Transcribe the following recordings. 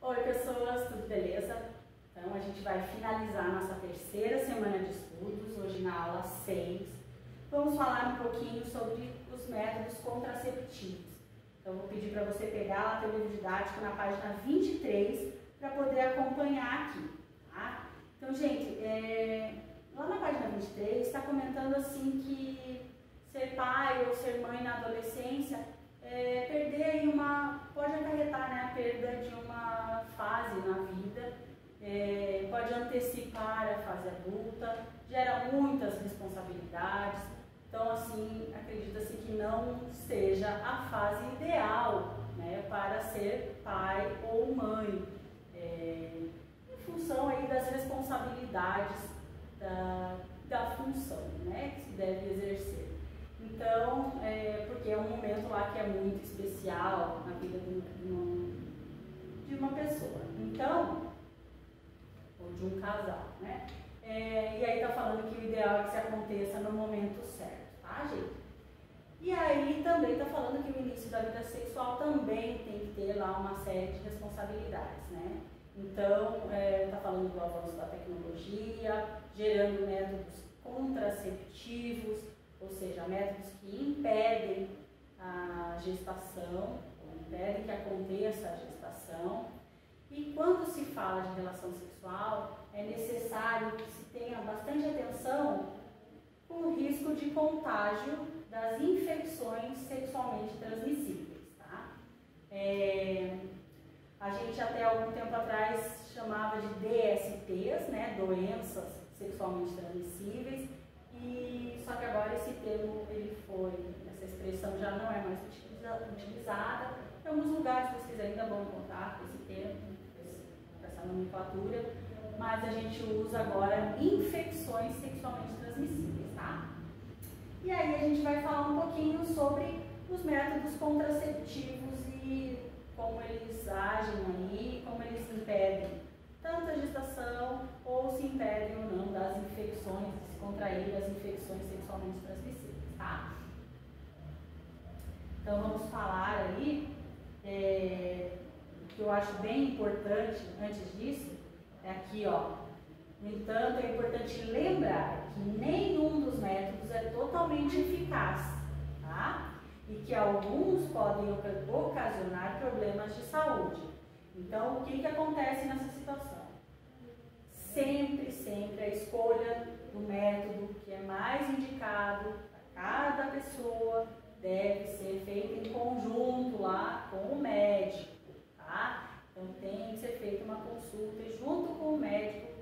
Oi pessoas, tudo beleza? Então a gente vai finalizar nossa terceira semana de estudos, hoje na aula 6. Vamos falar um pouquinho sobre os métodos contraceptivos. Então eu vou pedir para você pegar lá teu livro didático na página 23 para poder acompanhar aqui, tá? Então gente, lá na página 23 está comentando assim que ser pai ou ser mãe na adolescência perder aí pode acarretar, né, a perda de uma fase na vida, pode antecipar a fase adulta, gera muitas responsabilidades. Então, assim, acredita-se que não seja a fase ideal, né, para ser pai ou mãe, em função aí das responsabilidades da função, né, que se deve exercer. Então, porque é um momento lá que é muito especial na vida de uma pessoa, então, ou de um casal, né? E aí tá falando que o ideal é que se aconteça no momento certo, tá, gente? E aí também tá falando que o início da vida sexual também tem que ter lá uma série de responsabilidades, né? Então, tá falando do avanço da tecnologia, gerando métodos contraceptivos, ou seja, métodos que impedem a gestação, ou impedem que aconteça a gestação. E quando se fala de relação sexual, é necessário que se tenha bastante atenção com o risco de contágio das infecções sexualmente transmissíveis, tá? A gente até algum tempo atrás chamava de DSTs, né, doenças sexualmente transmissíveis, só que agora esse termo, essa expressão já não é mais utilizada. Em alguns lugares vocês ainda vão encontrar esse termo, essa nomenclatura, mas a gente usa agora infecções sexualmente transmissíveis, tá? E aí a gente vai falar um pouquinho sobre os métodos contraceptivos e como eles agem aí, como eles impedem tanto a gestação ou se impedem ou não das infecções, de se contrair as infecções sexualmente transmissíveis, tá? Então vamos falar aí, o que eu acho bem importante antes disso, é aqui, ó. No entanto, é importante lembrar que nenhum dos métodos é totalmente eficaz, tá? E que alguns podem ocasionar problemas de saúde. Então, o que acontece nessa situação? Sempre a escolha do método que é mais indicado para cada pessoa deve ser feita em conjunto lá com o médico, tá? Então, tem que ser feita uma consulta junto com o médico,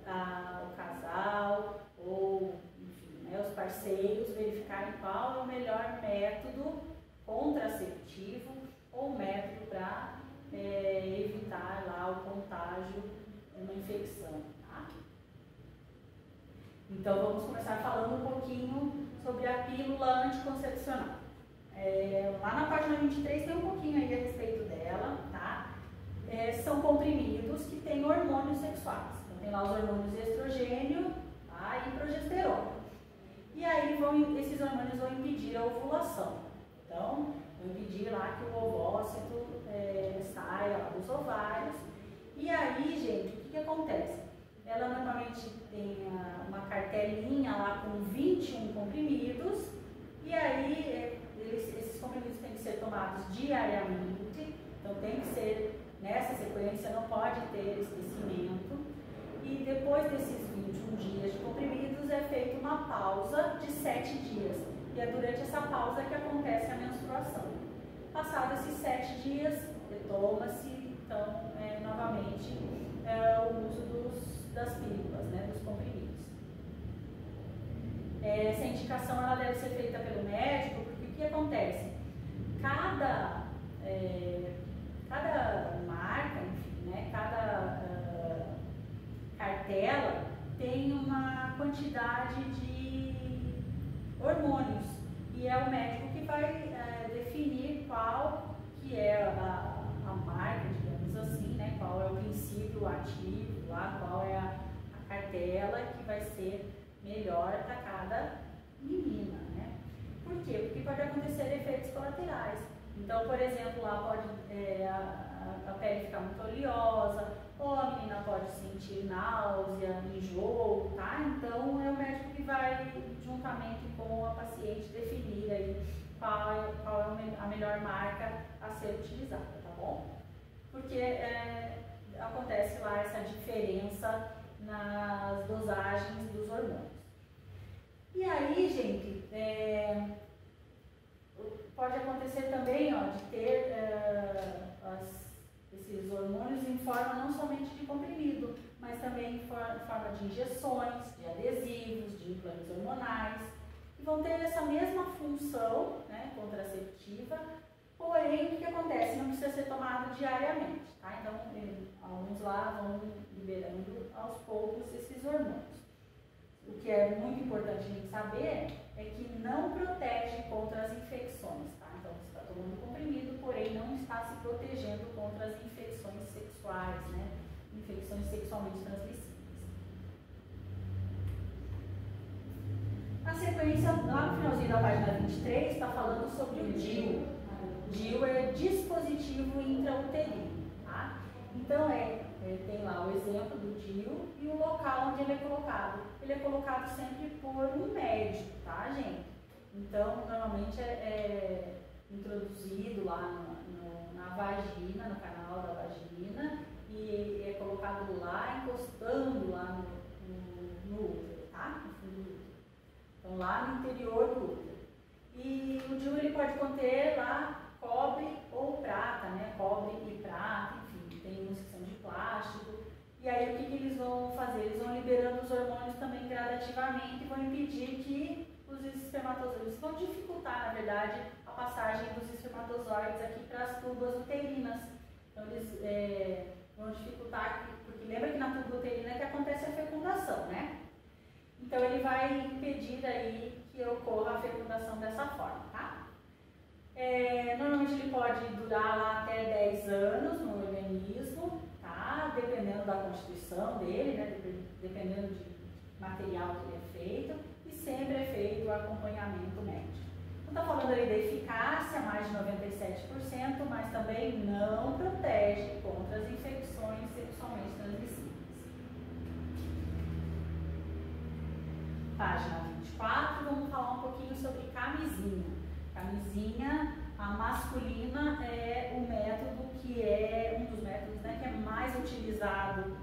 o casal ou, enfim, né, os parceiros, verificarem qual é o melhor método contraceptivo ou método para evitar lá o contágio de uma infecção, tá? Então vamos começar falando um pouquinho sobre a pílula anticoncepcional. Lá na página 23 tem um pouquinho aí a respeito dela, tá? São comprimidos que têm hormônios sexuais. Então tem lá os hormônios estrogênio, tá, e progesterona. E aí esses hormônios vão impedir a ovulação. Então, vão impedir lá que o ovócito saia lá dos ovários. E aí, gente, o que acontece? Ela normalmente tem uma cartelinha lá com 21 comprimidos. E aí, esses comprimidos têm que ser tomados diariamente. Então, tem que ser nessa sequência, não pode ter esquecimento. E depois desses 21 dias de comprimidos, é feita uma pausa de 7 dias. E é durante essa pausa que acontece a menstruação. Passados esses 7 dias, retoma-se, então, novamente, o uso das pílulas, né, dos comprimidos. Essa indicação ela deve ser feita pelo médico, porque o que acontece? Cada marca, enfim, né, cada cartela tem uma quantidade de hormônios e é o médico que vai definir qual que é a marca, digamos assim, né, qual é o princípio ativo, lá, qual é a cartela que vai ser melhor para cada menina, né? Por quê? Porque pode acontecer efeitos colaterais. Então, por exemplo, lá pode a pele ficar muito oleosa, ou a menina pode sentir náusea, enjoo, tá? Então é o médico que vai, juntamente com a paciente, definir aí qual é a melhor marca a ser utilizada, tá bom? Porque acontece lá essa diferença nas dosagens dos hormônios. E aí, gente, pode acontecer também, ó, de ter esses hormônios em forma não somente de comprimido, mas também em forma de injeções, de adesivos, de implantes hormonais, que vão ter essa mesma função, né, contraceptiva, porém, o que acontece? Não precisa ser tomado diariamente, tá? Então, alguns lá vão liberando aos poucos esses hormônios. O que é muito importante a gente saber é que não protege contra as infecções, tá? Então, você está tomando comprimido, porém não está se protegendo contra as infecções sexuais, né? Infecções sexualmente transmissíveis. Na sequência, lá no finalzinho da página 23, está falando sobre o DIU. DIU é dispositivo intrauterino, tá? Então, tem lá o exemplo do DIU e o local onde ele é colocado. Ele é colocado sempre por um médico, tá, gente? Então, normalmente é introduzido lá na vagina, no canal da vagina, e é colocado lá, encostando lá no útero, tá? No fundo do útero. Então, lá no interior do útero. E o DIU ele pode conter lá cobre ou prata, né? Cobre e prata, enfim, tem uns que são de plástico. E aí o que eles vão fazer? Eles vão liberando os hormônios também gradativamente e vão impedir que os espermatozoides, vão dificultar, na verdade, a passagem dos espermatozoides aqui para as tubas uterinas. Então eles vão dificultar, porque lembra que na tuba uterina é que acontece a fecundação, né? Então ele vai impedir aí que ocorra a fecundação dessa forma, tá? Normalmente ele pode durar lá até 10 anos no organismo, tá? Dependendo da constituição dele, né? Dependendo de material que ele é feito, e sempre é feito o acompanhamento médico. Então está falando ali da eficácia, mais de 97%, mas também não protege contra as infecções sexualmente transmissíveis. Página 24, vamos falar um pouquinho sobre camisinha. Camisinha, a masculina é o método que é um dos métodos, né, que é mais utilizado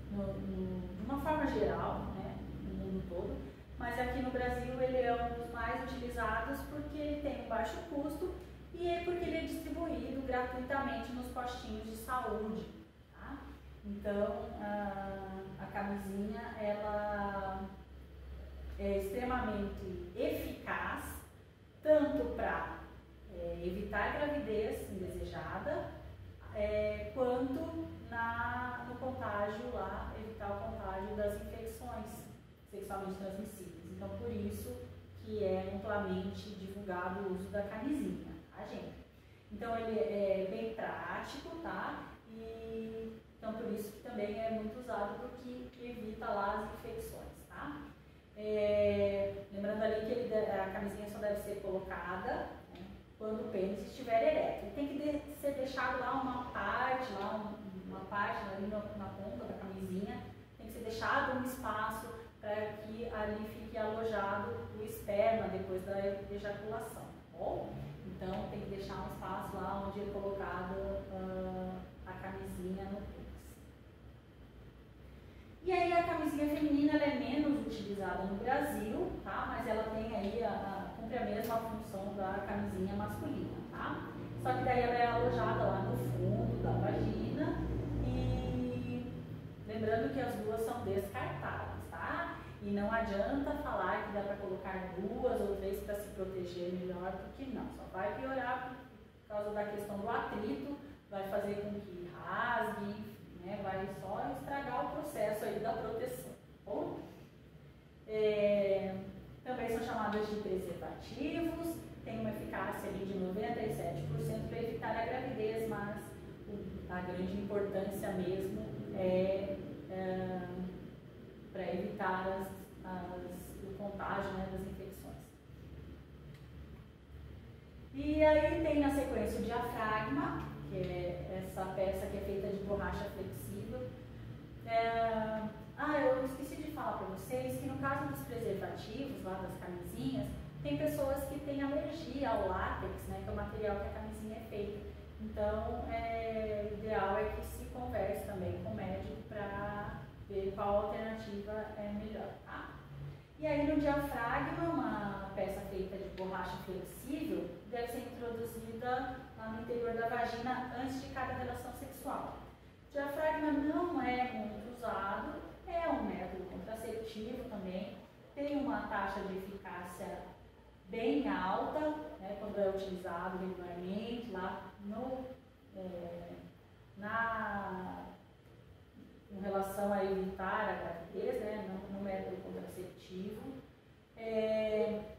de uma forma geral, né, no mundo todo, mas aqui no Brasil ele é um dos mais utilizados porque ele tem um baixo custo e porque ele é distribuído gratuitamente nos postinhos de saúde, tá? Então, a camisinha, ela é extremamente eficaz, tanto para evitar gravidez indesejada, quanto no contágio lá, evitar o contágio das infecções sexualmente transmissíveis. Então, por isso que é amplamente divulgado o uso da camisinha, tá, gente? Então, ele é bem prático, tá? Então, por isso que também é muito usado, porque evita lá as infecções, tá? Lembrando ali que a camisinha só deve ser colocada, né, quando o pênis estiver ereto. E tem que ser deixado lá uma parte ali na ponta da camisinha, tem que ser deixado um espaço para que ali fique alojado o esperma depois da ejaculação, tá bom? Então tem que deixar um espaço lá onde é colocado a camisinha no pênis. E aí a camisinha feminina ela é menos utilizada no Brasil, tá? Mas ela tem aí, cumpre a mesma função da camisinha masculina, tá? Só que daí ela é alojada lá no fundo da vagina e lembrando que as duas são descartáveis, tá? E não adianta falar que dá para colocar 2 ou 3 para se proteger melhor, porque não, só vai piorar por causa da questão do atrito, vai fazer com que rasgue, né, vai só estragar o processo aí da proteção, tá bom? Também são chamadas de preservativos, tem uma eficácia ali de 97% para evitar a gravidez, mas a grande importância mesmo é para evitar o contágio, né, das infecções. E aí tem na sequência o diafragma, que é essa peça que é feita de borracha flexível. Eu esqueci de falar para vocês que no caso dos preservativos, lá das camisinhas, tem pessoas que têm alergia ao látex, né, que é o material que a camisinha é feita. Então, o ideal é que se converse também com o médico para ver qual alternativa é melhor, tá? E aí no diafragma, uma peça feita de borracha flexível deve ser introduzida lá no interior da vagina antes de cada relação sexual. O diafragma não é muito usado, é um método contraceptivo também, tem uma taxa de eficácia bem alta, né, quando é utilizado regularmente lá em relação a evitar a gravidez, né, no método contraceptivo.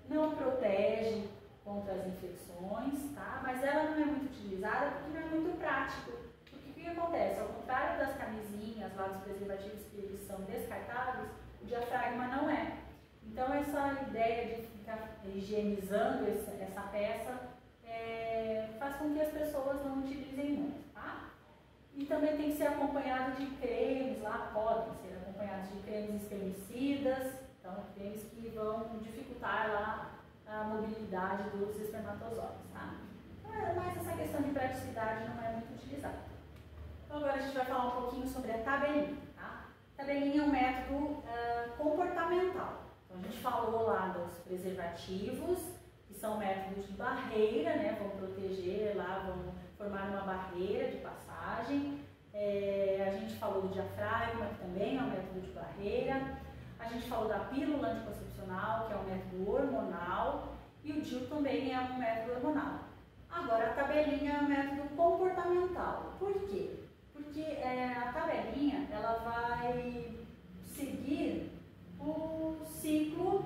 Não protege contra as infecções, tá? Mas ela não é muito utilizada porque não é muito prático. Porque o que acontece? Ao contrário das camisinhas, lá dos preservativos que eles são descartáveis, o diafragma não é. Então essa ideia de ficar higienizando essa peça faz com que as pessoas não utilizem muito, tá? E também tem que ser acompanhado de cremes, lá podem ser acompanhados de cremes espermicidas, então cremes que vão dificultar lá a mobilidade dos espermatozoides, tá? Mas essa questão de praticidade não é muito utilizada. Então agora a gente vai falar um pouquinho sobre a tabelinha, tá? A tabelinha é um método comportamental. Então a gente falou lá dos preservativos, que são métodos de barreira, né? Vão proteger lá, vão formar uma barreira de passagem. A gente falou do diafragma, que também é um método de barreira. A gente falou da pílula anticoncepcional, que é um método hormonal. E o DIU também é um método hormonal. Agora, a tabelinha é um método comportamental. Por quê? Porque a tabelinha ela vai seguir o ciclo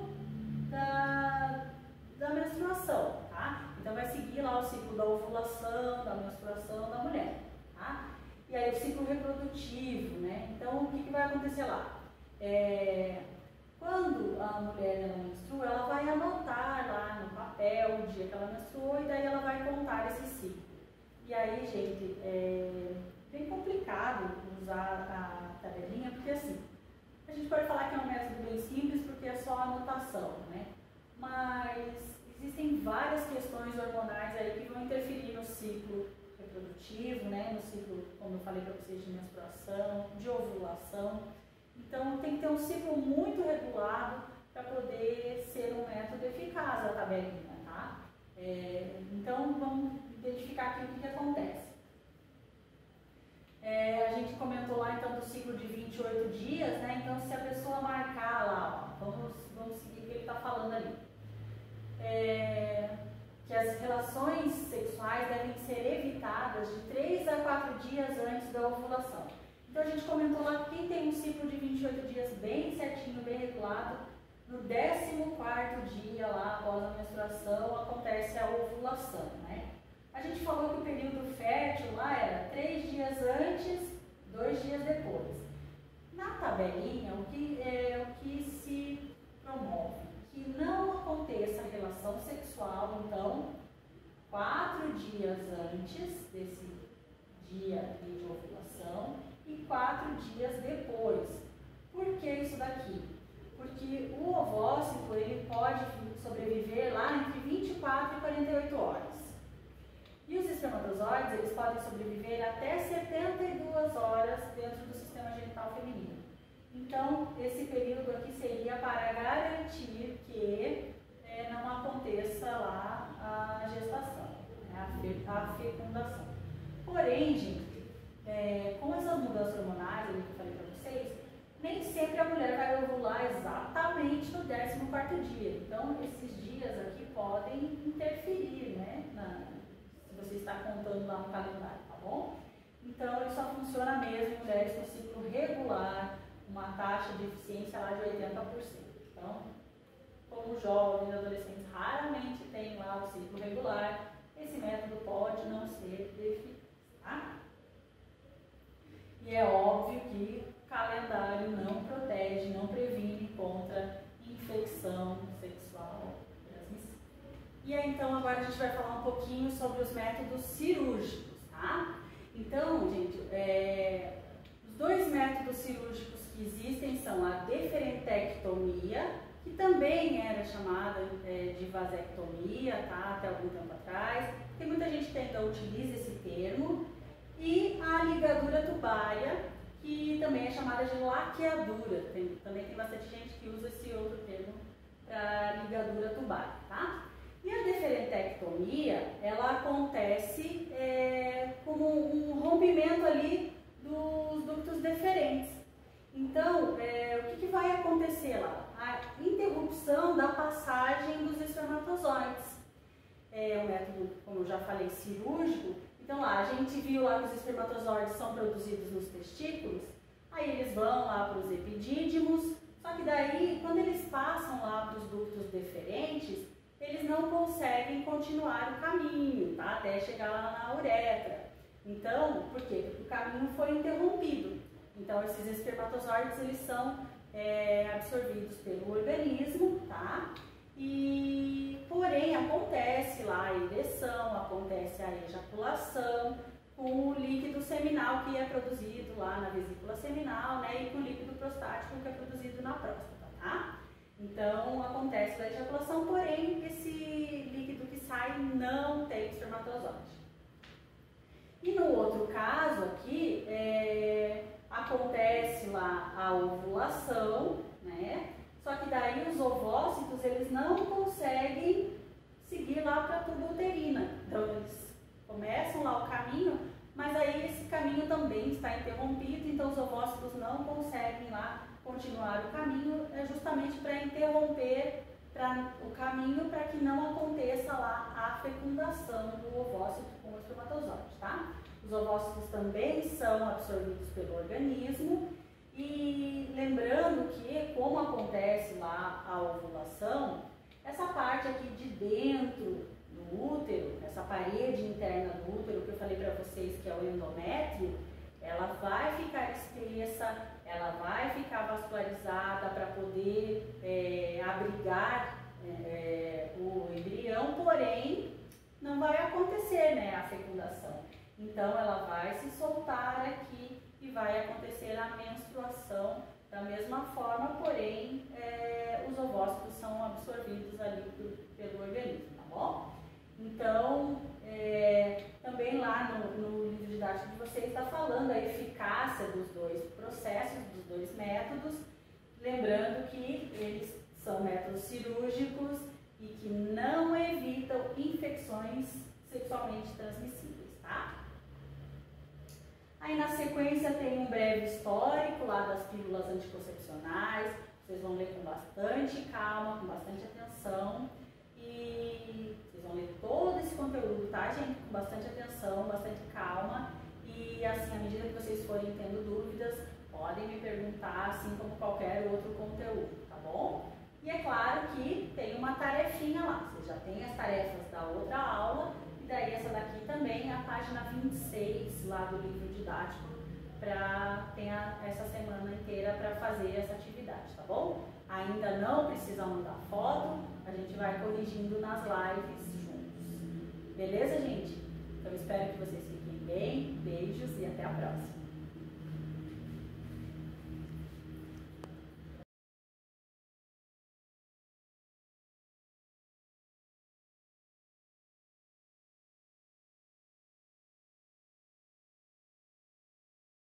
da menstruação, tá? Então vai seguir lá o ciclo da ovulação, da menstruação da mulher, tá? E aí o ciclo reprodutivo, né? Então o que vai acontecer lá? Quando a mulher ela menstrua, ela vai anotar lá no papel o dia que ela menstruou e daí ela vai contar esse ciclo. E aí, gente, é bem complicado usar a tabelinha, porque assim, a gente pode falar que é um método bem simples porque é só anotação, né? Mas existem várias questões hormonais aí que vão interferir no ciclo reprodutivo, né? No ciclo, como eu falei para vocês, de menstruação, de ovulação. Então tem que ter um ciclo muito regulado para poder ser um método eficaz a tabelinha, tá? Então vamos identificar aqui o que acontece. A gente comentou lá então do ciclo de 28 dias, né? Então se a pessoa marcar lá, ó, vamos seguir o que ele está falando ali. Que as relações sexuais devem ser evitadas de 3 a 4 dias antes da ovulação. Então a gente comentou lá que quem tem um ciclo de 28 dias bem certinho, bem regulado, no 14º dia lá após a menstruação acontece a ovulação, né? A gente falou que o período fértil lá era 3 dias antes, 2 dias depois. Na tabelinha, o que se promove? Que não aconteça a relação sexual, então, 4 dias antes desse dia de ovulação e 4 dias depois. Por que isso daqui? Porque o ovócito ele pode sobreviver lá entre 24 e 48 horas. E os espermatozoides eles podem sobreviver até 72 horas dentro do sistema genital feminino. Então, esse período aqui seria para garantir que não aconteça lá a gestação, né, a fecundação. Porém, gente, com essas mudanças hormonais que eu falei para vocês, nem sempre a mulher vai ovular exatamente no 14º dia. Então, esses dias aqui podem interferir, né, se você está contando lá no calendário, tá bom? Então, ele só funciona mesmo em mulheres com ciclo regular, uma taxa de eficiência lá de 80%. Então, como jovens e adolescentes raramente têm lá o ciclo regular, esse método pode não ser eficaz, tá? E é óbvio que calendário não protege, não previne contra infecção sexual transmissível. E aí, então, agora a gente vai falar um pouquinho sobre os métodos cirúrgicos, tá? Então, gente, os dois métodos cirúrgicos que existem são a deferentectomia, que também era chamada de vasectomia, tá? Até algum tempo atrás. Tem muita gente que ainda utiliza esse termo. E a ligadura tubária, que também é chamada de laqueadura. Também tem bastante gente que usa esse outro termo para ligadura tubária, tá? E a deferentectomia, ela acontece como um rompimento ali dos ductos deferentes. Então, o que vai acontecer lá? A interrupção da passagem dos espermatozoides. É um método, como eu já falei, cirúrgico. Então lá, a gente viu lá que os espermatozoides são produzidos nos testículos, aí eles vão lá para os epidídimos, só que daí, quando eles passam lá para os ductos deferentes, eles não conseguem continuar o caminho, tá? Até chegar lá na uretra. Então, por quê? Porque o caminho foi interrompido. Então, esses espermatozoides, eles são absorvidos pelo organismo, tá? Porém, acontece lá a ereção, acontece a ejaculação com o líquido seminal que é produzido lá na vesícula seminal, né? E com o líquido prostático que é produzido na próstata, tá? Então, acontece a ejaculação, porém, esse líquido que sai não tem espermatozoide. E no outro caso aqui, acontece lá a ovulação, né? Só que daí os ovócitos, eles não conseguem seguir lá para a tuba uterina. Então, eles começam lá o caminho, mas aí esse caminho também está interrompido, então os ovócitos não conseguem lá continuar o caminho, justamente para interromper o caminho para que não aconteça lá a fecundação do ovócito com o espermatozoide, tá? Os ovócitos também são absorvidos pelo organismo. E lembrando que, como acontece lá a ovulação, essa parte aqui de dentro do útero, essa parede interna do útero que eu falei para vocês que é o endométrio, ela vai ficar espessa, ela vai ficar vascularizada para poder abrigar o embrião, porém não vai acontecer, né, a fecundação. Então ela vai se soltar aqui e vai acontecer a menstruação da mesma forma, porém os ovócitos são absorvidos ali pelo organismo, tá bom? Então, também lá no livro didático de vocês está falando a eficácia dos dois processos, dos dois métodos, lembrando que eles são métodos cirúrgicos e que não evitam infecções sexualmente transmissíveis, tá? Aí na sequência tem um breve histórico lá das pílulas anticoncepcionais, vocês vão ler com bastante calma, com bastante atenção e vocês vão ler todo esse conteúdo, tá, gente? Com bastante atenção, bastante calma e assim, à medida que vocês forem tendo dúvidas, podem me perguntar, assim como qualquer outro conteúdo, tá bom? E é claro que tem uma tarefinha lá, vocês já têm as tarefas da outra aula. E daí essa daqui também é a página 26 lá do livro didático, tem essa semana inteira para fazer essa atividade, tá bom? Ainda não precisa mandar foto, a gente vai corrigindo nas lives juntos. Beleza, gente? Então espero que vocês fiquem bem, beijos e até a próxima.